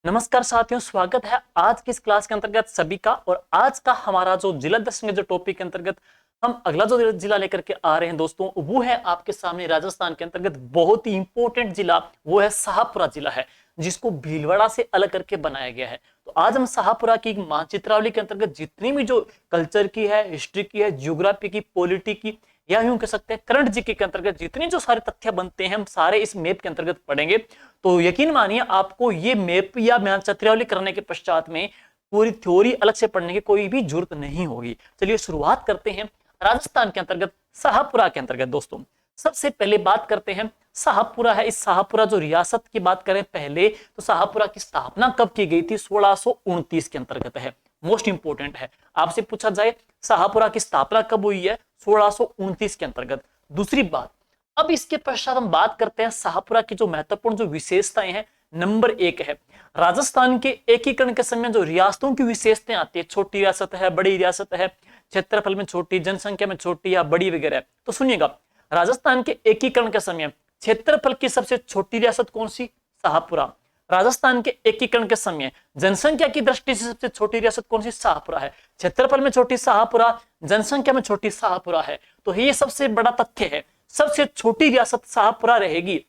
नमस्कार साथियों, स्वागत है आज की इस क्लास के अंतर्गत सभी का। और आज का हमारा जो जिला दशक जो टॉपिक के अंतर्गत हम अगला जो जिला लेकर के आ रहे हैं दोस्तों, वो है आपके सामने राजस्थान के अंतर्गत बहुत ही इंपॉर्टेंट जिला, वो है शाहपुरा जिला है, जिसको भीलवाड़ा से अलग करके बनाया गया है। तो आज हम शाहपुरा की मानचित्रावली के अंतर्गत जितनी भी जो कल्चर की है, हिस्ट्री की है, ज्योग्राफी की, पॉलिटी की, या यूं कह सकते हैं करंट जीके के अंतर्गत जितने जो सारे तथ्य बनते हैं, हम सारे इस मैप के अंतर्गत पढ़ेंगे। तो यकीन मानिए आपको ये मैप या मानचित्रावली करने के पश्चात में पूरी थ्योरी अलग से पढ़ने की कोई भी जरूरत नहीं होगी। चलिए शुरुआत करते हैं राजस्थान के अंतर्गत शाहपुरा के अंतर्गत। दोस्तों सबसे पहले बात करते हैं शाहपुरा है। इस शाहपुरा जो रियासत की बात करें पहले, तो शाहपुरा की स्थापना कब की गई थी? 1629 के अंतर्गत है। मोस्ट इंपोर्टेंट है, आपसे पूछा जाए शाहपुरा की स्थापना कब हुई है? 1629 के अंतर्गत। दूसरी बात, अब इसके पश्चात हम बात करते हैं शाहपुरा की जो महत्वपूर्ण जो विशेषताएं हैं। नंबर 1 है राजस्थान के एकीकरण के समय जो रियासतों की विशेषताएं आती है, छोटी रियासत है, बड़ी रियासत है, क्षेत्रफल में छोटी, जनसंख्या में छोटी या बड़ी वगैरह। तो सुनिएगा, राजस्थान के एकीकरण के समय क्षेत्रफल की सबसे छोटी रियासत कौन सी? शाहपुरा। राजस्थान के एकीकरण के समय जनसंख्या की दृष्टि से सबसे छोटी रियासत कौन सी? शाहपुरा है। क्षेत्रफल में छोटी शाहपुरा, जनसंख्या में छोटी शाहपुरा है। तो ये सबसे बड़ा तथ्य है, सबसे छोटी रियासत शाहपुरा रहेगी।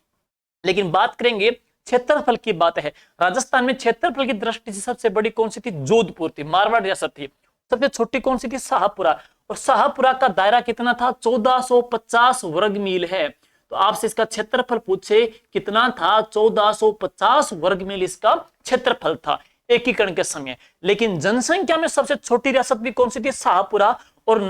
लेकिन बात करेंगे क्षेत्रफल की, बात है राजस्थान में क्षेत्रफल की दृष्टि से सबसे बड़ी कौन सी थी? जोधपुर थी, मारवाड़ रियासत थी। सबसे छोटी कौन सी थी? शाहपुरा। और शाहपुरा का दायरा कितना था? 1450 वर्ग मील है। तो आपसे इसका क्षेत्रफल पूछे कितना था? 1450 वर्ग मील इसका क्षेत्रफल था एकीकरण के समय। लेकिन जनसंख्या में सबसे छोटी रियासत भी कौन सी थी? शाहपुरा। और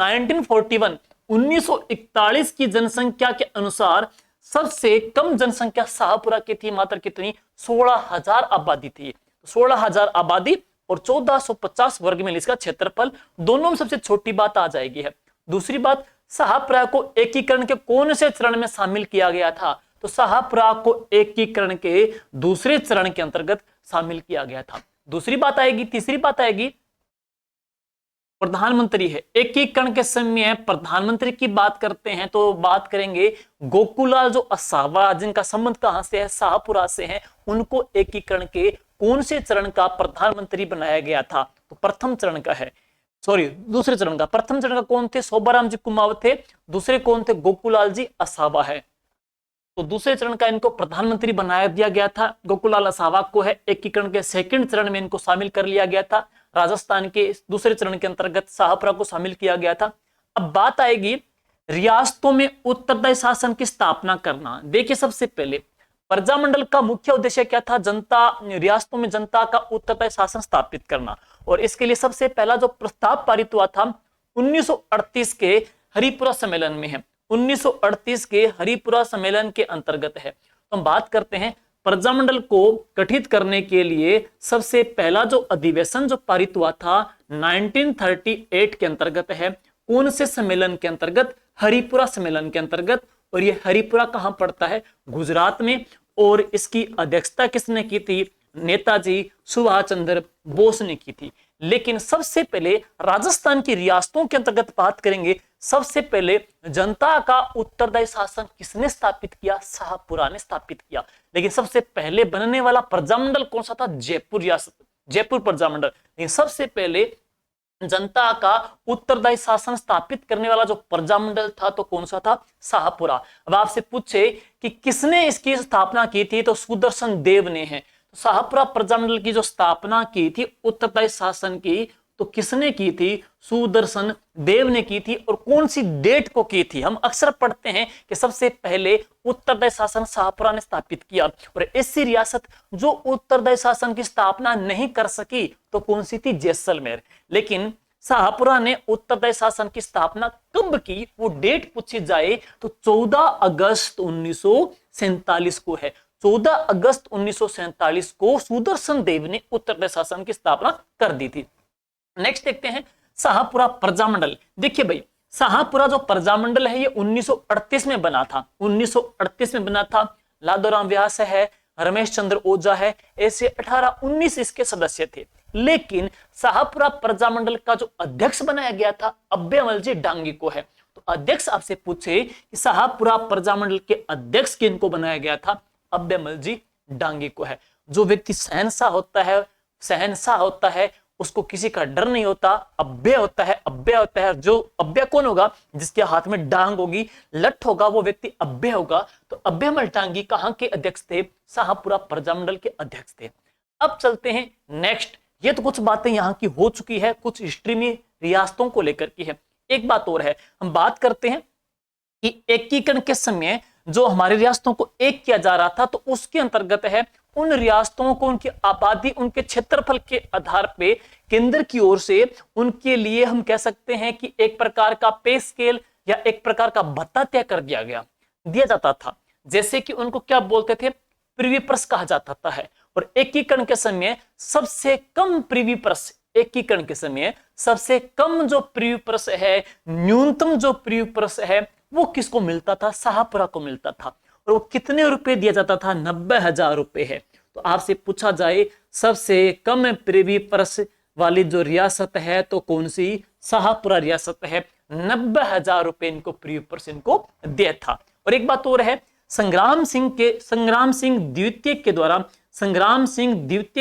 1941 की जनसंख्या के अनुसार सबसे कम जनसंख्या शाहपुरा की थी, मात्र कितनी? 16,000 आबादी थी। 16,000 आबादी और 1450 वर्ग मील इसका क्षेत्रफल, दोनों में सबसे छोटी बात आ जाएगी है। दूसरी बात, शाहपुरा को एकीकरण के कौन से चरण में शामिल किया गया था? तो शाहपुरा को एकीकरण के दूसरे चरण के अंतर्गत शामिल किया गया था। दूसरी बात आएगी। तीसरी बात आएगी, प्रधानमंत्री है। एकीकरण के समय प्रधानमंत्री की बात करते हैं तो बात करेंगे गोकुलाल जो असावा, जिनका संबंध कहां से है? शाहपुरा से है। उनको एकीकरण के कौन से चरण का प्रधानमंत्री बनाया गया था? तो प्रथम चरण का है, सॉरी दूसरे चरण का। प्रथम चरण का कौन थे? शोभाराम जी कुमावत थे। दूसरे कौन थे? गोकुलाल जी असावा है। तो दूसरे चरण का इनको प्रधानमंत्री बनाया दिया गया था, गोकुलाल असावा को है। एकीकरण के सेकंड चरण में इनको शामिल कर लिया गया था। राजस्थान के दूसरे चरण के अंतर्गत शाहपुरा को शामिल किया गया था। अब बात आएगी रियासतों में उत्तरदायी शासन की स्थापना करना। देखिए सबसे पहले प्रजामंडल का मुख्य उद्देश्य क्या था? रियासतों में जनता का उत्तरदायी शासन स्थापित करना। और इसके लिए सबसे पहला जो प्रस्ताव पारित हुआ था 1938 के हरिपुरा सम्मेलन में है। 1938 के हरिपुरा सम्मेलन के अंतर्गत है। तो हम बात करते हैं प्रजामंडल को गठित करने के लिए सबसे पहला जो अधिवेशन जो पारित हुआ था 1938 के अंतर्गत है। कौन से सम्मेलन के अंतर्गत? हरिपुरा सम्मेलन के अंतर्गत। और ये हरिपुरा कहां पड़ता है? गुजरात में। और इसकी अध्यक्षता किसने की थी? नेताजी सुभाष चंद्र बोस ने की थी। लेकिन सबसे पहले राजस्थान की रियासतों के अंतर्गत बात करेंगे। सबसे पहले जनता का उत्तरदायी शासन किसने स्थापित किया? शाहपुरा ने स्थापित किया। लेकिन सबसे पहले बनने वाला प्रजामंडल कौन सा था? जयपुर रियासत, जयपुर प्रजामंडल। लेकिन सबसे पहले जनता का उत्तरदायी शासन स्थापित करने वाला जो प्रजामंडल था तो कौन सा था? शाहपुरा। अब आपसे पूछे कि किसने इसकी स्थापना की थी? तो सुदर्शन देव ने है। शाहपुरा प्रजामंडल की जो स्थापना की थी उत्तरदायी शासन की, तो किसने की थी? सुदर्शन देव ने की थी। और कौन सी डेट को की थी? हम अक्सर पढ़ते हैं कि सबसे पहले उत्तरदायी शासन शाहपुरा ने स्थापित किया। और ऐसी रियासत जो उत्तरदायी शासन की स्थापना नहीं कर सकी तो कौन सी थी? जैसलमेर। लेकिन शाहपुरा ने उत्तरदायी शासन की स्थापना कब की? वो डेट पूछी जाए तो 14 अगस्त 1947 को है। 14 अगस्त 1947 को सुदर्शन देव ने उत्तरदायी शासन की स्थापना कर दी थी। नेक्स्ट देखते हैं शाहपुरा प्रजामंडल। देखिए भाई, शाहपुरा जो प्रजामंडल है ये 1938 में बना था। 1938 में बना था। लादोराम व्यास है, रमेश चंद्र ओझा है, ऐसे 18-19 इसके सदस्य थे। लेकिन शाहपुरा प्रजामंडल का जो अध्यक्ष बनाया गया था अभ्यमल जी डांगी को है। तो अध्यक्ष आपसे पूछे कि शाहपुरा प्रजामंडल के अध्यक्ष किनको बनाया गया था? अभ्यमल जी डांगी को है। जो व्यक्ति शहंशाह होता है उसको किसी का डर नहीं होता, अभ्य होता है। जो अभ्य कौन होगा? जिसके हाथ में डांग होगी, लठ होगा, वो व्यक्ति अभ्य होगा। तो अभ्य मलटांगी कहां के अध्यक्ष थे? शाहपुरा प्रजामंडल के अध्यक्ष थे। अब चलते हैं नेक्स्ट। ये तो कुछ बातें यहाँ की हो चुकी है, कुछ हिस्ट्री में रियासतों को लेकर की है। एक बात और है, हम बात करते हैं कि एकीकरण के समय जो हमारी रियासतों को एक किया जा रहा था, तो उसके अंतर्गत है उन रियासतों को उनकी आबादी, उनके क्षेत्रफल के आधार पे केंद्र की ओर से उनके लिए हम कह सकते हैं कि एक प्रकार का पे स्केल या एक प्रकार का भत्ता तय कर दिया जाता था। जैसे कि उनको क्या बोलते थे? प्रिवी पर्स कहा जाता है। और एकीकरण के समय सबसे कम प्रिवी पर्स, एकीकरण के समय सबसे कम जो प्रिवी पर्स है, न्यूनतम जो प्रिवी पर्स है, वो किसको मिलता था? शाहपुरा को मिलता था। और वो कितने रुपए दिया जाता था? 90,000 रुपए है। तो आपसे पूछा जाए सबसे कम प्रिवी पर्स वाली जो रियासत है तो कौन सी? शाहपुरा रियासत है। 90,000 रुपए इनको प्रिवी पर्स इनको दिया था। और एक बात और है, संग्राम सिंह द्वितीय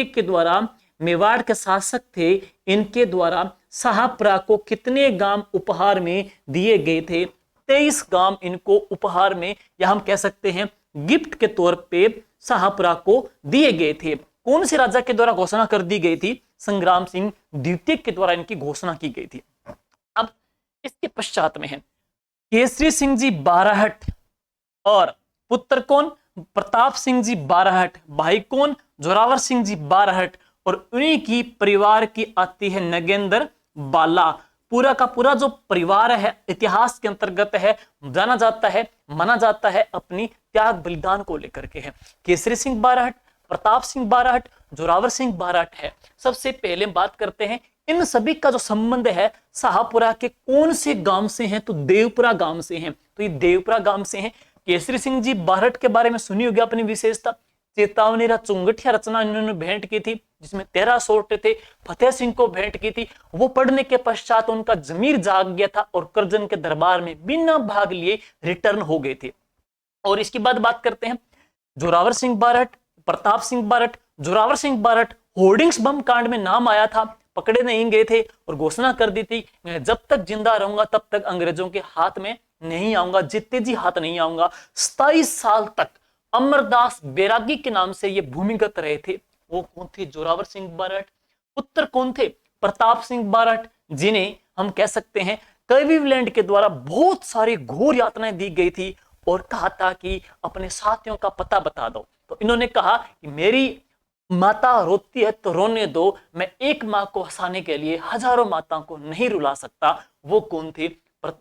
के द्वारा मेवाड़ के शासक थे, इनके द्वारा शाहपुरा को कितने गांव उपहार में दिए गए थे? 23 गांव इनको उपहार में, या हम कह सकते हैं गिफ्ट के तौर पे शाहपुरा को दिए गए थे। कौन से राजा के द्वारा घोषणा कर दी गई थी? संग्राम सिंह द्वितीय के द्वारा इनकी घोषणा की गई थी। अब इसके पश्चात में है केसरी सिंह जी बाराहट और पुत्र कौन? प्रताप सिंह जी बाराहट। भाई कौन? जोरावर सिंह जी बाराहट। और उन्हीं की परिवार की आती है नगेंद्र बाला। पूरा का पूरा जो परिवार है इतिहास के अंतर्गत है, जाना जाता है, माना जाता है अपनी त्याग बलिदान को लेकर के है। केसरी सिंह बाराहट, प्रताप सिंह बाराहट, जोरावर सिंह बाराहट है। सबसे पहले बात करते हैं इन सभी का जो संबंध है शाहपुरा के कौन से गांव से हैं? तो देवपुरा गांव से हैं। तो ये देवपुरा गांव से हैं। केसरी सिंह जी बाराहट के बारे में सुनी होगी अपनी विशेषता, चेतावनी चुंगठिया रचना इन्होंने भेंट की थी जिसमें 13 सोटे थे, फतेह सिंह को भेंट की थी। वो पढ़ने के पश्चात उनका जमीर जाग गया था और करजन के दरबार में बिना भाग लिए रिटर्न हो गए थे। और इसके बाद बात करते हैं जोरावर सिंह बाराहट, प्रताप सिंह बाराहट। जोरावर सिंह बाराहट होर्डिंग्स बम कांड में नाम आया था, पकड़े नहीं गए थे और घोषणा कर दी थी मैं जब तक जिंदा रहूंगा तब तक अंग्रेजों के हाथ में नहीं आऊंगा, जीते जी हाथ नहीं आऊंगा। 27 साल तक अमरदास बैरागी के नाम से ये भूमिगत रहे थे। वो कौन थे? जोरावर सिंह बाराहट। पुत्र कौन थे? प्रताप सिंह बाराहट, जिन्हें हम कह सकते हैं क्लीवलैंड के द्वारा बहुत सारी घोर यातनाएं दी गई थी और कहा था कि अपने साथियों का पता बता दो। तो इन्होंने कहा कि मेरी माता रोती है तो रोने दो, मैं एक माँ को हंसाने के लिए हजारों माताओं को नहीं रुला सकता। वो कौन थे?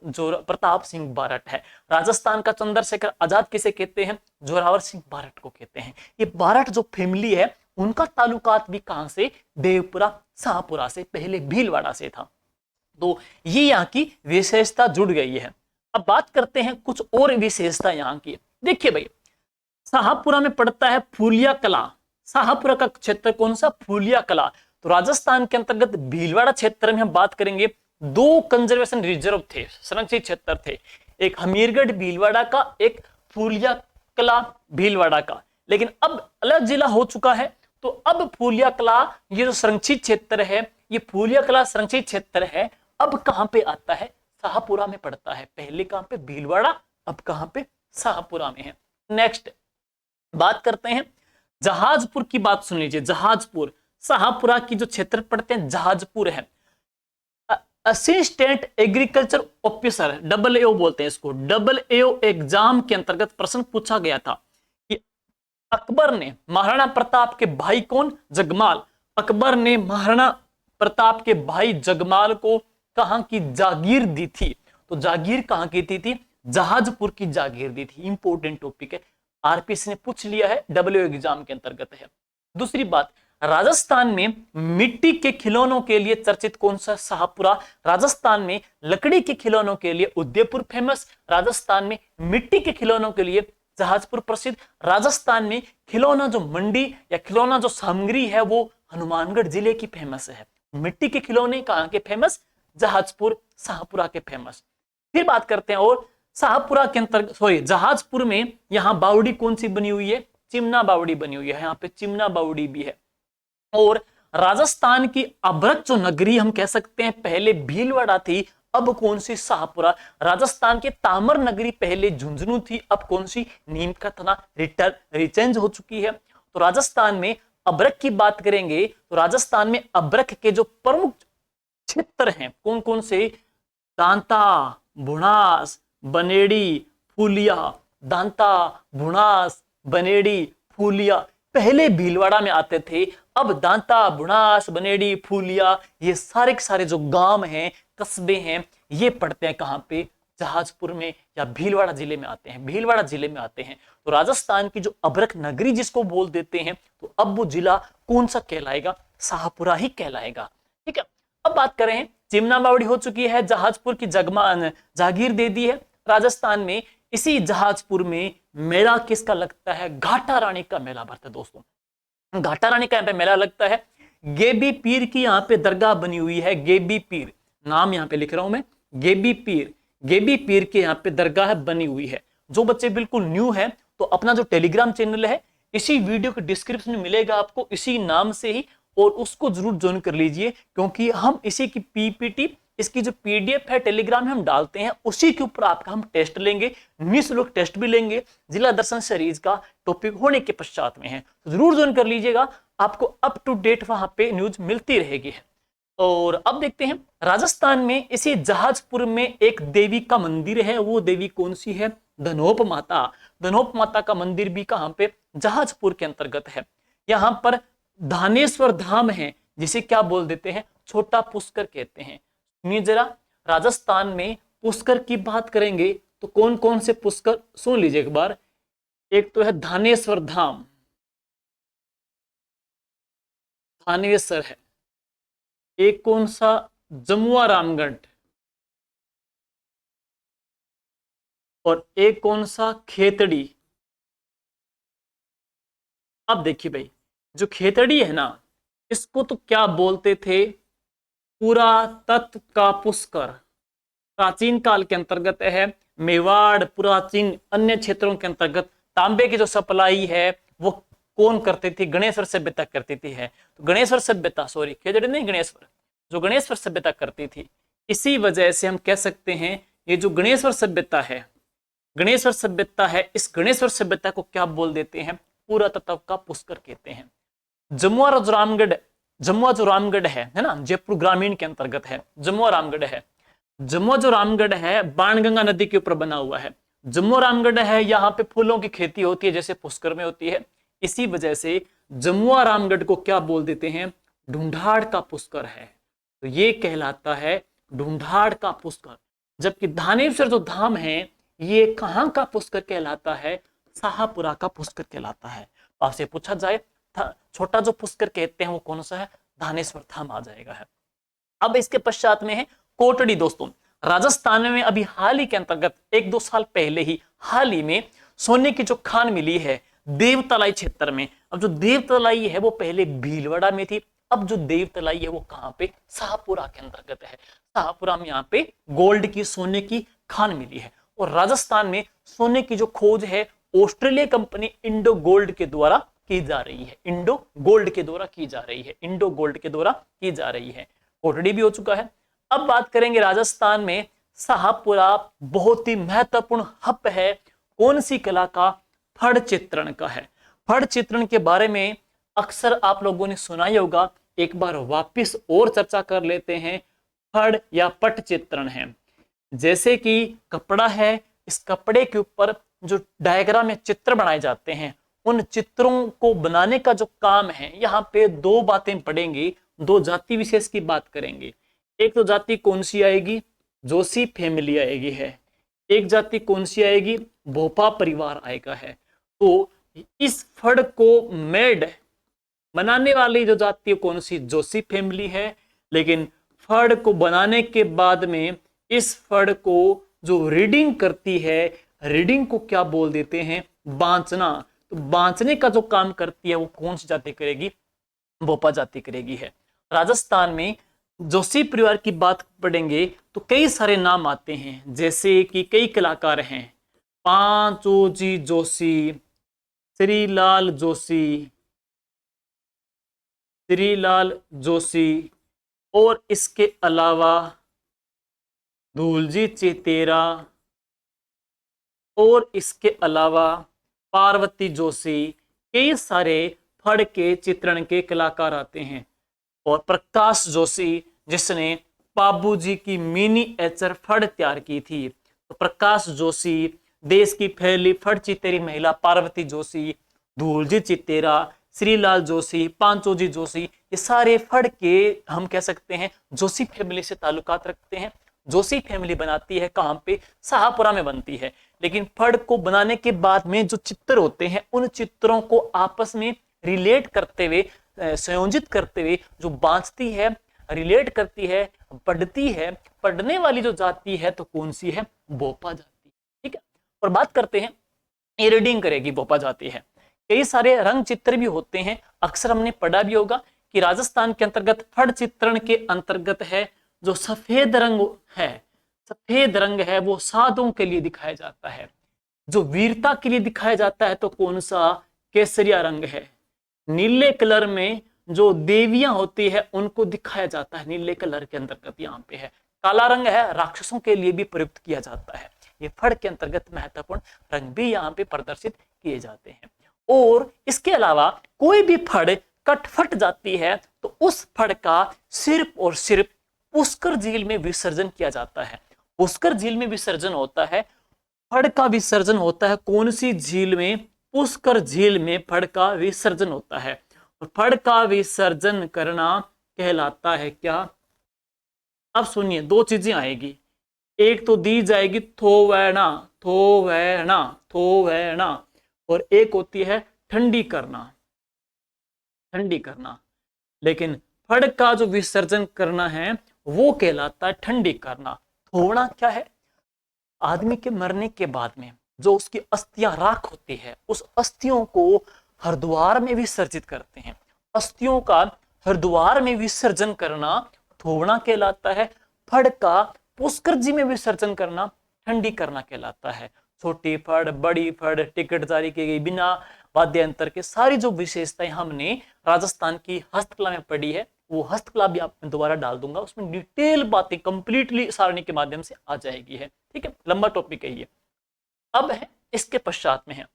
जो प्रताप सिंह बाराहट है। राजस्थान का चंद्रशेखर आजाद किसे कहते हैं? जोरावर सिंह बाराहट को कहते हैं। ये बाराहट जो फैमिली है उनका ताल्लुकात भी कहां से? देवपुरा शाहपुरा से, पहले भीलवाड़ा से था। तो ये यहाँ की विशेषता जुड़ गई है। अब बात करते हैं कुछ और विशेषता यहाँ की। देखिए भाई, शाहपुरा में पड़ता है फूलिया कला। शाहपुरा का क्षेत्र कौन सा? फूलिया कला। तो राजस्थान के अंतर्गत भीलवाड़ा क्षेत्र में हम बात करेंगे, 2 कंजर्वेशन रिजर्व थे, संरक्षित क्षेत्र थे, एक हमीरगढ़ भीलवाड़ा का, एक फूलिया कला भीलवाड़ा का। लेकिन अब अलग जिला हो चुका है, तो अब फूलिया कला ये जो संरक्षित क्षेत्र है, ये फूलिया कला संरक्षित क्षेत्र है, अब कहां पे आता है? शाहपुरा में पड़ता है। पहले कहां पे? भीलवाड़ा, अब कहां पे? शाहपुरा में है। नेक्स्ट बात करते हैं जहाजपुर की। बात सुन लीजिए, जहाजपुर शाहपुरा की जो क्षेत्र पड़ते हैं जहाजपुर है। असिस्टेंट एग्रीकल्चर ऑफिसर, AAO बोलते हैं इसको, AAO एग्जाम के अंतर्गत प्रश्न पूछा गया था कि अकबर ने महाराणा प्रताप के भाई कौन? जगमाल। अकबर ने महाराणा प्रताप के भाई जगमाल को कहां की जागीर दी थी? तो जागीर कहां की दी थी? जहाजपुर की जागीर दी थी। इंपॉर्टेंट टॉपिक है, आरपीएससी ने पूछ लिया है, AAO एग्जाम के अंतर्गत है। दूसरी बात, राजस्थान में मिट्टी के खिलौनों के लिए चर्चित कौन सा? शाहपुरा। राजस्थान में लकड़ी के खिलौनों के लिए उदयपुर फेमस। राजस्थान में मिट्टी के खिलौनों के लिए जहाजपुर प्रसिद्ध। राजस्थान में खिलौना जो मंडी या खिलौना जो सामग्री है वो हनुमानगढ़ जिले की फेमस है। मिट्टी के खिलौने कहां के फेमस? जहाजपुर, शाहपुरा के फेमस। फिर बात करते हैं और शाहपुरा के अंतर्गत जहाजपुर में यहां बावड़ी कौन सी बनी हुई है? चिमना बावड़ी बनी हुई है, यहाँ पे चिमना बावड़ी भी है। और राजस्थान की अभ्रक जो नगरी हम कह सकते हैं, पहले भीलवाड़ा थी, अब कौन सी? शाहपुरा। राजस्थान के तामर नगरी पहले झुंझुनू थी, अब कौन सी? नीमकाथना रिचेंज हो चुकी है। तो राजस्थान में अभ्रक की बात करेंगे तो राजस्थान में अभ्रक के जो प्रमुख क्षेत्र हैं कौन कौन से? दांता, भुणास, बनेड़ी, फूलिया। दांता, भुणास, बनेड़ी, फूलिया पहले भीलवाड़ा में आते थे, अब दांता, भुणास, बनेड़ी, फूलिया ये सारे के सारे जो गांव हैं, कस्बे हैं, ये पड़ते हैं कहां पे? जहाजपुर में या भीलवाड़ा जिले में आते हैं, भीलवाड़ा जिले में आते हैं। तो राजस्थान की जो अभ्रक नगरी जिसको बोल देते हैं, तो अब वो जिला कौन सा कहलाएगा? शाहपुरा ही कहलाएगा। ठीक है, अब बात करें, चिमना बावड़ी हो चुकी है, जहाजपुर की जागीर दे दी है राजस्थान में। इसी जहाजपुर में मेला किसका लगता है? घाटा रानी का मेला भरता है दोस्तों। घाटा रानी का यहाँ पे मेला लगता है। गेबी पीर की यहाँ पे दरगाह बनी हुई है, गेबी पीर, नाम यहाँ पे लिख रहा हूं मैं, गेबी पीर। गेबी पीर के यहाँ पे दरगाह बनी हुई है। जो बच्चे बिल्कुल न्यू है तो अपना जो टेलीग्राम चैनल है, इसी वीडियो के डिस्क्रिप्शन में मिलेगा आपको, इसी नाम से ही, और उसको जरूर ज्वाइन कर लीजिए, क्योंकि हम इसी की पीपीटी, इसकी जो पीडीएफ है टेलीग्राम में हम डालते हैं, उसी के ऊपर आपका हम टेस्ट लेंगे, निःशुल्क टेस्ट भी लेंगे, जिला दर्शन सीरीज का टॉपिक होने के पश्चात में है, तो जरूर ज्वाइन कर लीजिएगा, आपको अप टू डेट वहां पे न्यूज मिलती रहेगी। और अब देखते हैं, राजस्थान में इसी जहाजपुर में एक देवी का मंदिर है, वो देवी कौन सी है? धनोप माता। धनोप माता का मंदिर भी कहां पे? जहाजपुर के अंतर्गत है। यहां पर धानेश्वर धाम है, जिसे क्या बोल देते हैं? छोटा पुष्कर कहते हैं। सुनिए जरा, राजस्थान में पुष्कर की बात करेंगे तो कौन कौन से पुष्कर सुन लीजिए एक बार। एक तो है धानेश्वर धाम, धानेश्वर है। एक कौन सा? जमुआ रामगढ़। और एक कौन सा? खेतड़ी। अब देखिए भाई, जो खेतड़ी है ना, इसको तो क्या बोलते थे? पुरातत्व का पुष्कर। प्राचीन काल के अंतर्गत है। मेवाड़, प्राचीन अन्य क्षेत्रों के अंतर्गत तांबे की जो सप्लाई है वो कौन करती थी? गणेश्वर सभ्यता करती थी। है तो गणेश्वर सभ्यता, सॉरी खेतड़ी नहीं, गणेश्वर, जो गणेश्वर सभ्यता करती थी। इसी वजह से हम कह सकते हैं ये जो गणेश्वर सभ्यता है, गणेश्वर सभ्यता है, इस गणेश्वर सभ्यता को क्या बोल देते हैं? पुरातत्व का पुष्कर कहते हैं। जमुआ रामगढ़, जमुआ जो रामगढ़ है ना, जयपुर ग्रामीण के अंतर्गत है, जमुआ रामगढ़ है। जमुआ जो रामगढ़ है बाणगंगा नदी के ऊपर बना हुआ है। जमुआ रामगढ़ है, यहाँ पे फूलों की खेती होती है जैसे पुष्कर में होती है। इसी वजह से जमुआ रामगढ़ को क्या बोल देते हैं? ढूंढाड़ का पुष्कर है। तो ये कहलाता है ढूंढाड़ का पुष्कर। जबकि धानेश्वर जो धाम है, ये कहां का पुष्कर कहलाता है? शाहपुरा का पुष्कर कहलाता है। आपसे पूछा जाए छोटा जो पुष्कर कहते हैं वो कौन सा है? धानेश्वर धाम आ जाएगा है। अब इसके पश्चात में है कोटड़ी। दोस्तों, राजस्थान में अभी हाल ही के अंतर्गत 1-2 साल पहले ही हाल ही में सोने की जो खान मिली है देवतलाई क्षेत्र में। अब जो देवतलाई है वो पहले भीलवाड़ा में थी, अब जो देवतलाई है वो कहां पे? शाहपुरा के अंतर्गत है। शाहपुरा में यहाँ पे गोल्ड की, सोने की खान मिली है। और राजस्थान में सोने की जो खोज है ऑस्ट्रेलिया कंपनी इंडो गोल्ड के द्वारा की जा रही है। इंडो गोल्ड के द्वारा की जा रही है, इंडो गोल्ड के द्वारा की जा रही है। कोटड़ी भी हो चुका है। अब बात करेंगे राजस्थान में शाहपुरा बहुत ही महत्वपूर्ण हब है। कौन सी कला का? फड़ चित्रण का है। फड़ चित्रण के बारे में अक्सर आप लोगों ने सुना ही होगा, एक बार वापिस और चर्चा कर लेते हैं। फड़ या पट चित्रण है, जैसे कि कपड़ा है, इस कपड़े के ऊपर जो डायग्राम में चित्र बनाए जाते हैं, उन चित्रों को बनाने का जो काम है, यहाँ पे 2 बातें पढ़ेंगे, 2 जाति विशेष की बात करेंगे। एक तो जाति कौन सी आएगी? जोशी फैमिली आएगी है। एक जाति कौन सी आएगी? भोपा परिवार आएगा है। तो इस फड़ को मेड बनाने वाली जो जाति कौन सी? जोशी फैमिली है। लेकिन फड़ को बनाने के बाद में इस फड़ को जो रीडिंग करती है, रीडिंग को क्या बोल देते हैं? बांचना। तो बांचने का जो काम करती है वो कौन सी जाति करेगी? भोपा जाति करेगी है। राजस्थान में जोशी परिवार की बात पढ़ेंगे तो कई सारे नाम आते हैं, जैसे कि कई कलाकार हैं, पांचोजी जोशी, श्रीलाल जोशी, श्रीलाल जोशी, और इसके अलावा धूलजी चितेरा, और इसके अलावा पार्वती जोशी, कई सारे फड़ के चित्रण के कलाकार आते हैं। और प्रकाश जोशी जिसने बाबूजी की मिनीएचर फड़ तैयार की थी, तो प्रकाश जोशी, देश की पहली फड़ चितेरी महिला पार्वती जोशी, धूलजी चितेरा, श्रीलाल जोशी, पांचोजी जोशी, ये सारे फड़ के हम कह सकते हैं जोशी फैमिली से ताल्लुकात रखते हैं। जोशी फैमिली बनाती है कहां पे? शाहपुरा में बनती है। लेकिन फड़ को बनाने के बाद में जो चित्र होते हैं, उन चित्रों को आपस में रिलेट करते हुए, संयोजित करते हुए जो बांचती है, रिलेट करती है, पढ़ती है, पढ़ने वाली जो जाति है तो कौन सी है? बोपा जाति। ठीक है। और बात करते हैं, ये रीडिंग करेगी बोपा जाति है। कई सारे रंग चित्र भी होते हैं, अक्सर हमने पढ़ा भी होगा कि राजस्थान के अंतर्गत फड़ चित्रण के अंतर्गत है जो सफेद रंग है, सफेद रंग है वो साधुओं के लिए दिखाया जाता है। जो वीरता के लिए दिखाया जाता है तो कौन सा? केसरिया रंग है। नीले कलर में जो देवियां होती है उनको दिखाया जाता है, नीले कलर के अंतर्गत यहाँ पे है। काला रंग है, राक्षसों के लिए भी प्रयुक्त किया जाता है। ये फड़ के अंतर्गत महत्वपूर्ण रंग भी यहाँ पे प्रदर्शित किए जाते हैं। और इसके अलावा कोई भी फड़ कट फट जाती है तो उस फड़ का सिर्फ और सिर्फ पुष्कर झील में विसर्जन किया जाता है। पुष्कर झील में विसर्जन होता है, फड़ का विसर्जन होता है कौन सी झील में? पुष्कर झील में फड़ का विसर्जन होता है। और फड़ का विसर्जन करना कहलाता है क्या? अब सुनिए, दो चीजें आएगी, एक तो दी जाएगी थोवैना, थोवैना, थोवैना, और एक होती है ठंडी करना, ठंडी करना। लेकिन फड़ का जो विसर्जन करना है वो कहलाता है ठंडी करना। थोवना क्या है? आदमी के मरने के बाद में जो उसकी अस्थियां राख होती है, उस अस्थियों को हरिद्वार में विसर्जित करते हैं। अस्थियों का हरिद्वार में विसर्जन करना थोवना कहलाता है। फड़ का पुष्कर जी में विसर्जन करना ठंडी करना कहलाता है। छोटी फड़, बड़ी फड़, टिकट जारी की गई बिना वाद्यंतर के, सारी जो विशेषताएं हमने राजस्थान की हस्तकला में पढ़ी है, वो हस्तकला भी आप दोबारा डाल दूंगा, उसमें डिटेल बातें कंप्लीटली सारणी के माध्यम से आ जाएगी है। ठीक है, लंबा टॉपिक है ये। अब है इसके पश्चात में है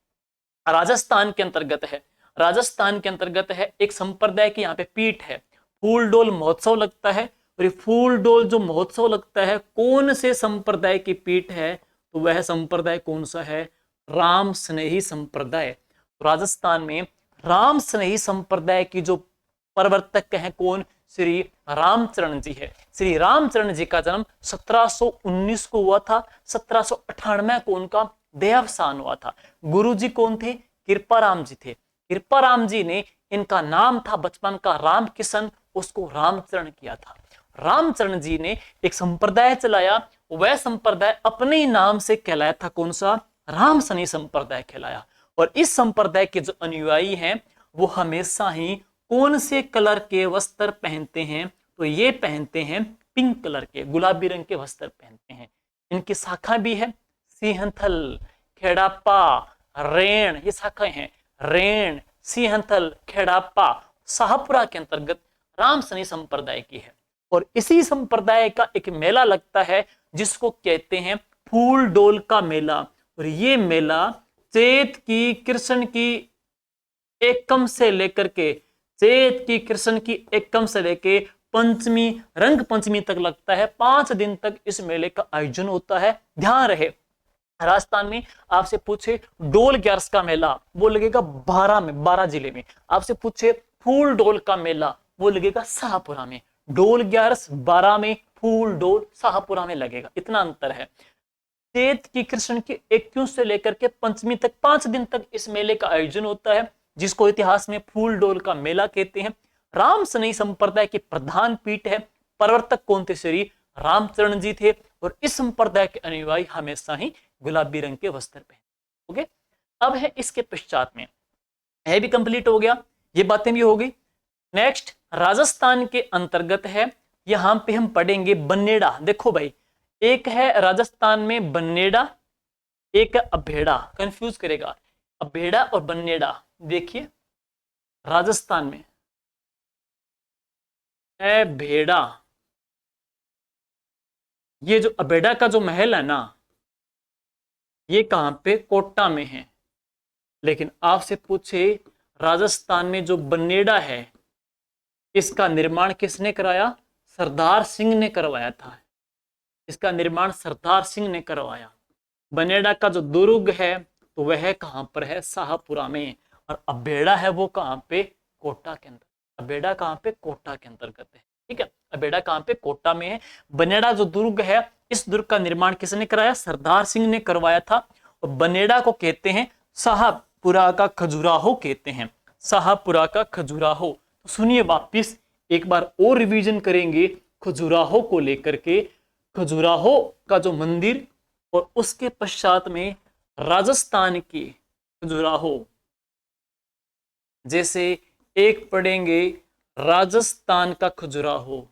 राजस्थान के अंतर्गत है, राजस्थान के अंतर्गत है एक संप्रदाय की यहाँ पे पीठ है, फूल डोल महोत्सव लगता है। और ये फूल डोल जो महोत्सव लगता है कौन से संप्रदाय की पीठ है? तो वह संप्रदाय कौन सा है? राम स्नेही संप्रदाय। राजस्थान में राम स्नेही संप्रदाय की जो प्रवर्तक हैं कौन? श्री रामचरण जी है। श्री रामचरण जी का जन्म 1719 को हुआ था। 1798 को उनका देहावसान हुआ था। गुरु जी कौन थे? कृपाराम जी थे। कृपाराम जी ने, इनका नाम था बचपन का राम किशन, उसको रामचरण किया था। रामचरण जी ने एक संप्रदाय चलाया, वह संप्रदाय अपने ही नाम से कहलाया था कौन सा? राम स्नेही संप्रदाय कहलाया। और इस संप्रदाय के जो अनुयायी हैं वो हमेशा ही कौन से कलर के वस्त्र पहनते हैं? तो ये पहनते हैं पिंक कलर के, गुलाबी रंग के वस्त्र पहनते हैं। इनकी शाखा भी है, सिंहंथल, खेड़ापा, रेण, ये शाखाएं हैं। रेण, सिंहंथल, खेड़ापा शाहपुरा के अंतर्गत राम स्नेही संप्रदाय की है। और इसी संप्रदाय का एक मेला लगता है जिसको कहते हैं फूल डोल का मेला। और ये मेला चैत की कृष्ण की एकम से लेकर के, चैत की कृष्ण की एकम से लेके पंचमी, रंग पंचमी तक लगता है। 5 दिन तक इस मेले का आयोजन होता है। ध्यान रहे, राजस्थान में आपसे पूछे डोल ग्यारस का मेला, वो लगेगा 12 जिले में। आपसे पूछे फूल डोल का मेला, वो लगेगा शाहपुरा में। डोल ग्यारस 12 में, फूल डोल शाहपुरा में लगेगा, इतना अंतर है। चैत की कृष्ण की 21 से लेकर के पंचमी तक 5 दिन तक इस मेले का आयोजन होता है, जिसको इतिहास में फूल डोल का मेला कहते हैं। राम स्नेही संप्रदाय की प्रधान पीठ है। प्रवर्तक कौन थे? श्री रामचरण जी थे। और इस संप्रदाय के अनुयायी हमेशा ही गुलाबी रंग के वस्त्र पहनते। ओके, अब है इसके पश्चात में, यह भी कंप्लीट हो गया, ये बातें भी हो गई। नेक्स्ट राजस्थान के अंतर्गत है, यहां पे हम पढ़ेंगे बन्नेड़ा। देखो भाई, एक है राजस्थान में बन्नेड़ा, एक है अभेड़ा, कंफ्यूज करेगा। अबेड़ा और बनेड़ा, देखिए राजस्थान में अबेड़ा, ये जो अबेड़ा का जो महल है ना, ये कहां पे, कोटा में है। लेकिन आपसे पूछे राजस्थान में जो बनेड़ा है, इसका निर्माण किसने कराया? सरदार सिंह ने करवाया था। इसका निर्माण सरदार सिंह ने करवाया। बनेड़ा का जो दुर्ग है तो वह कहां पर है? शाहपुरा में। और अबेड़ा है वो कहां पे? कोटा के अंदर। अबेड़ा कहां पे? कोटा के अंतर्गत है। ठीक है, अबेड़ा कहां पे? कोटा में है। बनेड़ा जो दुर्ग है, इस दुर्ग का निर्माण किसने कराया? सरदार सिंह ने करवाया था। और बनेड़ा को कहते हैं शाहपुरा का खजुराहो कहते हैं, शाहपुरा का खजुराहो। तो सुनिए वापिस एक बार और रिवीजन करेंगे खजुराहो को लेकर के। खजुराहो का जो मंदिर और उसके पश्चात में राजस्थान की खजुराहो, जैसे एक पढ़ेंगे राजस्थान का खजुराहो,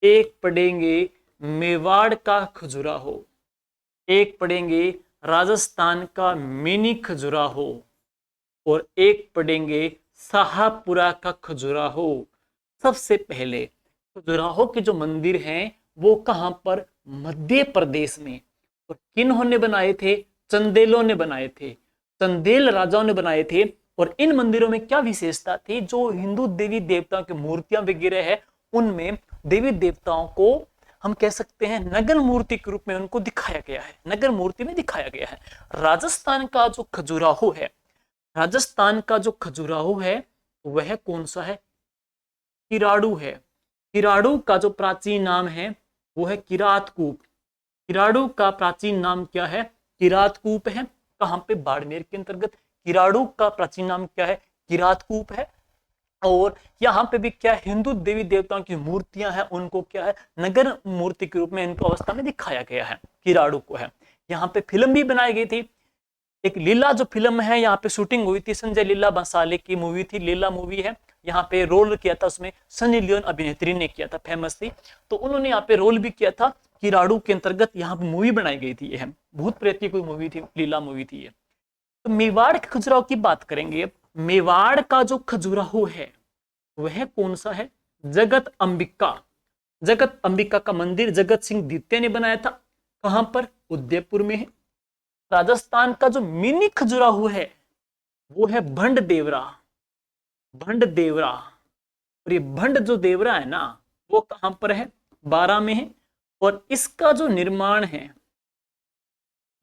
एक पढ़ेंगे मेवाड़ का खजुराहो, एक पढ़ेंगे राजस्थान का मिनी खजुराहो, और एक पढ़ेंगे शाहपुरा का खजुराहो। सबसे पहले खजुराहो के जो मंदिर हैं वो कहां पर? मध्य प्रदेश में। और किन्होंने बनाए थे? चंदेलों ने बनाए थे, चंदेल राजाओं ने बनाए थे। और इन मंदिरों में क्या विशेषता थी? जो हिंदू देवी देवताओं की मूर्तियां वगैरह है, उनमें देवी देवताओं को हम कह सकते हैं नगर मूर्ति के रूप में उनको दिखाया गया है, नगर मूर्ति में दिखाया गया है। राजस्थान का जो खजुराहो है, राजस्थान का जो खजुराहो है वह कौन सा है? किराड़ू है। किराड़ू का जो प्राचीन नाम है वो है किरातकूप। किराड़ू का प्राचीन नाम क्या है? किरातकूप है। कहां पे? बाड़मेर के अंतर्गत। किराड़ू का प्राचीन नाम क्या है? किरातकूप है। और यहाँ पे भी क्या, हिंदू देवी देवताओं की मूर्तियां हैं, उनको क्या है? नगर मूर्ति के रूप में इनको अवस्था में दिखाया गया है, किराड़ू को है। यहाँ पे फिल्म भी बनाई गई थी, एक लीला जो फिल्म है, यहाँ पे शूटिंग हुई थी, संजय लीला बंसाली की मूवी थी, लीला मूवी है। यहाँ पे रोल किया था उसमें सनी लियोन अभिनेत्री ने किया था, फेमस थी, तो उन्होंने यहाँ पे रोल भी किया था। किराड़ू के अंतर्गत यहाँ पे मूवी बनाई गई थी, यह भूत प्रेत की कोई मूवी थी, लीला मूवी थी ये। तो मेवाड़ के खजुराहो की बात करेंगे। मेवाड़ का जो खजुराहो है वह कौन सा है? जगत अंबिका। जगत अंबिका का मंदिर जगत सिंह द्वितीय ने बनाया था। कहां पर? उदयपुर में है। राजस्थान का जो मिनी खजुराहो है वो है भंड देवरा। भंड देवरा, और ये भंड जो देवरा है ना, वो कहां पर है? बारां में है। और इसका जो निर्माण है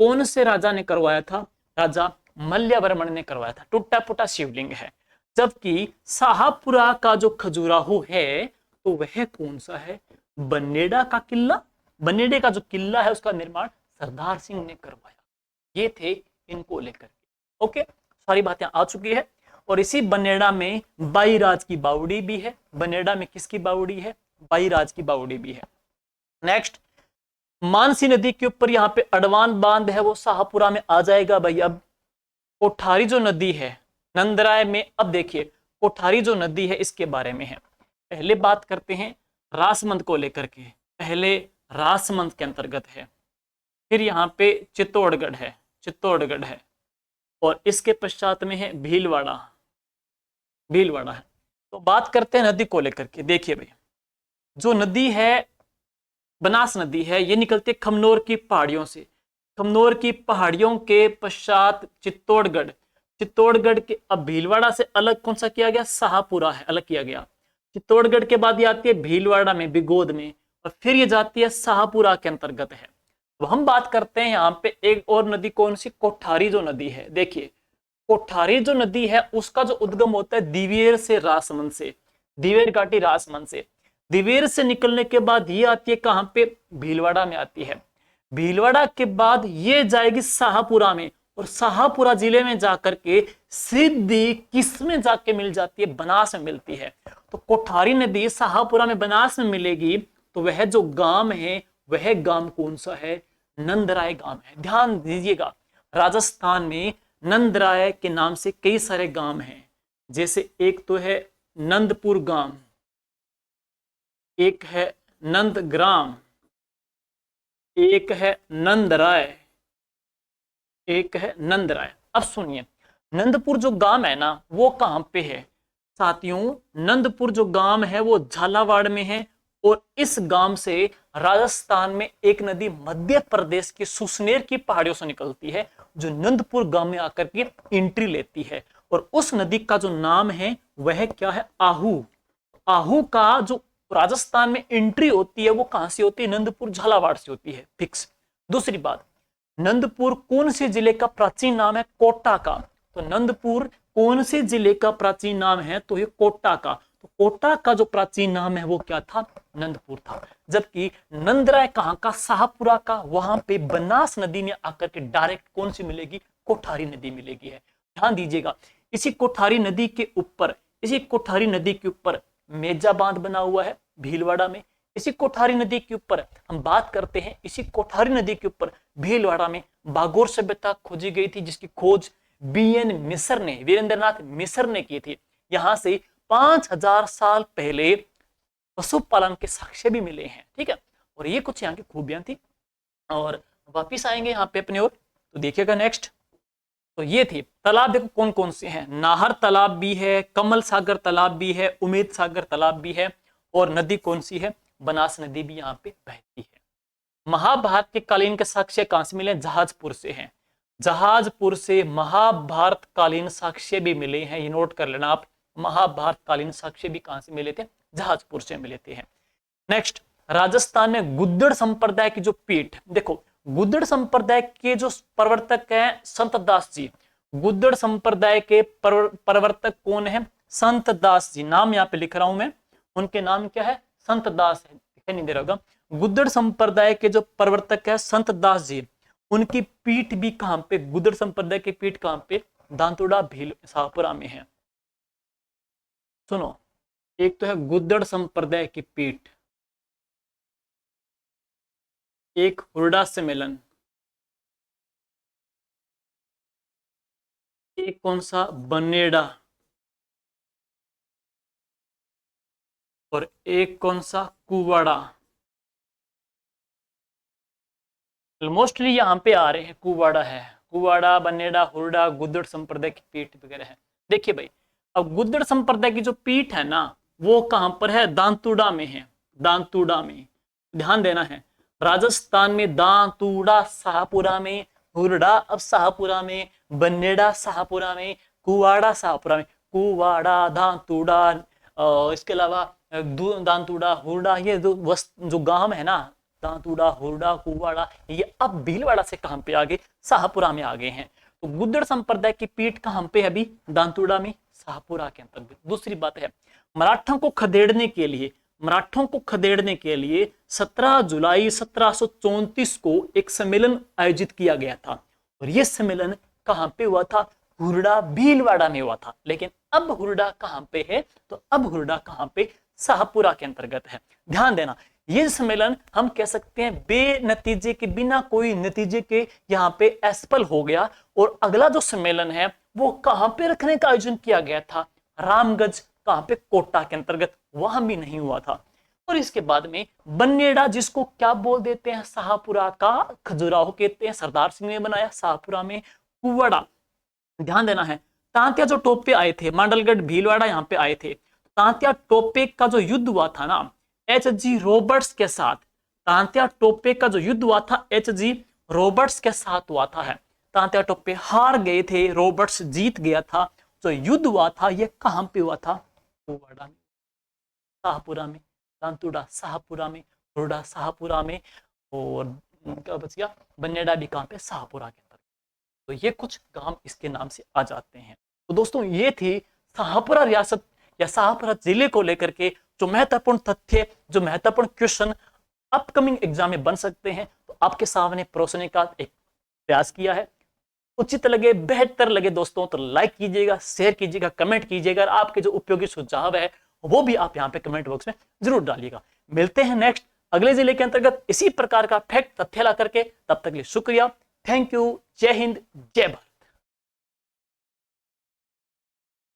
कौन से राजा ने करवाया था? राजा मल्यवर्मन ने करवाया था। टूटा फूटा शिवलिंग है। जबकि शाहपुरा का जो खजुराहो है तो वह कौन सा है? बनेड़ा का किला। बनेड़े का जो किला है उसका निर्माण सरदार सिंह ने करवाया। ये थे इनको लेकर के। ओके, सारी बातें आ चुकी है। और इसी बनेड़ा में बाईराज की बावड़ी भी है। बनेड़ा में किसकी बावड़ी है? बाईराज की बावड़ी भी है। नेक्स्ट, मानसी नदी के ऊपर यहाँ पे अडवान बांध है, वो शाहपुरा में आ जाएगा भाई। अब कोठारी जो नदी है नंदराय में, अब देखिए कोठारी जो नदी है इसके बारे में है। पहले बात करते हैं रासमंद को लेकर के। पहले रासमंद के अंतर्गत है, फिर यहाँ पे चित्तौड़गढ़ है, चित्तौड़गढ़ है, और इसके पश्चात में है भीलवाड़ा, भीलवाड़ा है। तो बात करते हैं नदी को लेकर के। देखिए भाई, जो नदी है बनास नदी है, ये निकलती है खमनोर की पहाड़ियों से। खमनोर की पहाड़ियों के पश्चात चित्तौड़गढ़, चित्तौड़गढ़ के अब भीलवाड़ा से अलग कौन सा किया गया? शाहपुरा है, अलग किया गया। चित्तौड़गढ़ के बाद ये आती है भीलवाड़ा में, बिगोद में, और फिर ये जाती है शाहपुरा के अंतर्गत है। तो हम बात करते हैं यहाँ पे एक और नदी, कौन सी? कोठारी जो नदी है। देखिए कोठारी जो नदी है उसका जो उद्गम होता है दिवेर से, रासमंद से, दिवेर घाटी रासमंद से। दिवेर से निकलने के बाद ये आती है कहां पे? भीलवाड़ा में आती है। भीलवाड़ा के बाद ये जाएगी शाहपुरा में, और शाहपुरा जिले में जाकर के सीधी किस में जाके मिल जाती है? बनास में मिलती है। तो कोठारी नदी शाहपुरा में बनास में मिलेगी, तो वह जो गांव है वह गांव कौन सा है? नंदराय गांव है। ध्यान दीजिएगा, राजस्थान में नंदराय के नाम से कई सारे गांव हैं। जैसे एक तो है नंदपुर गांव, एक है नंदग्राम, एक है नंदराय, एक है नंदराय। अब सुनिए, नंदपुर जो गांव है ना वो कहां पे है साथियों? नंदपुर जो गांव है वो झालावाड़ में है, और इस गांव से राजस्थान में एक नदी मध्य प्रदेश की सुसनेर की पहाड़ियों से निकलती है, जो नंदपुर गांव में आकर के एंट्री लेती है। और उस नदी का जो नाम है वह क्या है? आहू। आहू का जो राजस्थान में एंट्री होती है वो कहां से होती है? नंदपुर झालावाड़ से होती है, फिक्स। दूसरी बात, नंदपुर कौन से जिले का प्राचीन नाम है? कोटा का। तो नंदपुर कौन से जिले का प्राचीन नाम है? तो ये कोटा का। तो कोटा का जो प्राचीन नाम है वो क्या था? नंदपुर था। जबकि नंदराय कहां का? शाहपुरा का। वहां पे बनास नदी में आकर के डायरेक्ट कौन सी मिलेगी? कोठारी नदी मिलेगी है। ध्यान दीजिएगा, इसी कोठारी नदी के ऊपर, इसी कोठारी नदी के ऊपर मेजा बांध बना हुआ है भीलवाड़ा में। इसी कोठारी नदी के ऊपर हम बात करते हैं, इसी कोठारी नदी के ऊपर भीलवाड़ा में बागोर सभ्यता खोजी गई थी, जिसकी खोज बीएन मिसर ने, वीरेंद्रनाथ मिसर ने की थी। यहां से 5000 साल पहले पशुपालन के साक्ष्य भी मिले हैं, ठीक है। और ये कुछ यहाँ की खूबियां थी। और वापिस आएंगे यहाँ पे अपने ओर, तो देखिएगा नेक्स्ट। तो ये थी तालाब, देखो कौन कौन से हैं। नाहर तालाब भी है, कमल सागर तालाब भी है, उमेद सागर तालाब भी है, और नदी कौन सी है? बनास नदी भी यहाँ पे बहती है। महाभारत के कालीन के साक्ष्य कहां से मिले? जहाजपुर से हैं। जहाजपुर से महाभारत कालीन साक्ष्य भी मिले हैं, ये नोट कर लेना आप। महाभारत कालीन साक्ष्य भी कहां से मिले थे? जहाजपुर से मिले थे। नेक्स्ट, राजस्थान में गुद्दड़ संप्रदाय की जो पीठ, देखो गुद्दड़ संप्रदाय के जो प्रवर्तक हैं संत दास जी। गुद्दड़ संप्रदाय के प्रवर्तक कौन है? संत दास जी। नाम यहाँ पे लिख रहा हूं मैं, उनके नाम क्या है? संत दास है, दिखाई नहीं दे रहा होगा। गुद्दड़ संप्रदाय के जो प्रवर्तक है संत दास जी, उनकी पीठ भी कहां पे? गुद्दड़ संप्रदाय की पीठ कहां पे? दांतुड़ा भील शाहपुरा में है। सुनो, एक तो है गुद्दड़ संप्रदाय की पीठ, एक हुरडा सम्मेलन, एक कौन सा? बनेड़ा, और एक कौन सा? कुवाड़ा। मोस्टली यहाँ पे आ रहे हैं, कुवाड़ा है। कुवाड़ा, बनेड़ा, हुरडा, गुद्दड़ संप्रदाय की पीठ वगैरह है। देखिए भाई, अब गुद्दड़ संप्रदाय की जो पीठ है ना वो कहां पर है? दांतुड़ा में है। दांतुड़ा में ध्यान देना है। राजस्थान में दांतुड़ा शाहपुरा में, हुरडा अब शाहपुरा में, बनेड़ा शाहपुरा में, कुवाड़ा शाहपुरा में। कुवाड़ा, दांतुड़ा, इसके अलावा दांतुड़ा, हुरडा, ये जो गांव है ना, दांतुड़ा, हुरडा, कुवाड़ा, ये अब भीलवाड़ा से कहां पे आ गए? शाहपुरा में आ गए हैं। तो गुद्दड़ संप्रदाय की पीठ कहां पे है? अभी दांतुड़ा में, शाहपुरा के अंतर्गत। दूसरी बात है, मराठों को खदेड़ने के लिए, मराठों को खदेड़ने के लिए 17 जुलाई 1734 को एक सम्मेलन आयोजित किया गया था। और यह सम्मेलन कहां पे हुआ था? हुरडा भीलवाड़ा में हुआ था। लेकिन अब हुरडा कहां पे है? तो अब हुरडा कहां पे? शाहपुरा के अंतर्गत है। ध्यान देना, ये सम्मेलन हम कह सकते हैं बेनतीजे के, बिना कोई नतीजे के यहाँ पे असफल हो गया। और अगला जो सम्मेलन है वो कहां पे रखने का आयोजन किया गया था? रामगंज, कहां पे? कोटा के अंतर्गत, वहां भी नहीं हुआ था। और इसके बाद में बनेड़ा, जिसको क्या बोल देते हैं? शाहपुरा का खजुराहो कहते हैं, सरदार सिंह ने बनाया शाहपुरा में। कुवाड़ा, ध्यान देना है, तांत्या जो टोपे आए थे, मांडलगढ़ भीलवाड़ा यहाँ पे आए थे। तांत्या टोपे का जो युद्ध हुआ था ना एच.जी. रॉबर्ट्स के साथ, तांत्या टोपे का जो युद्ध हुआ था एच.जी. रॉबर्ट्स के साथ हुआ था। है तांत्या टोपे हार गए थे, रॉबर्ट्स जीत गया था। जो युद्ध हुआ था ये कहां पे हुआ था? कुवाड़ा में, शाहपुरा में, दांतुड़ा शाहपुरा में, हुरडा शाहपुरा में, और क्या बच गया? बनेड़ा भी कहां पे? शाहपुरा के अंदर। तो ये कुछ गांव इसके नाम से आ जाते हैं। तो दोस्तों ये थी शाहपुरा रियासत या शाहपुरा जिले को लेकर के जो महत्वपूर्ण तथ्य, जो महत्वपूर्ण क्वेश्चन अपकमिंग एग्जाम में बन सकते हैं, तो आपके सामने परोसने का एक प्रयास किया है। उचित लगे, बेहतर लगे दोस्तों तो लाइक कीजिएगा, शेयर कीजिएगा, कमेंट कीजिएगा। आपके जो उपयोगी सुझाव है वो भी आप यहाँ पे कमेंट बॉक्स में जरूर डालिएगा। मिलते हैं नेक्स्ट अगले जिले के अंतर्गत इसी प्रकार का फैक्ट, तथ्य ला करके। तब तक के लिए शुक्रिया, थैंक यू, जय हिंद, जय भारत।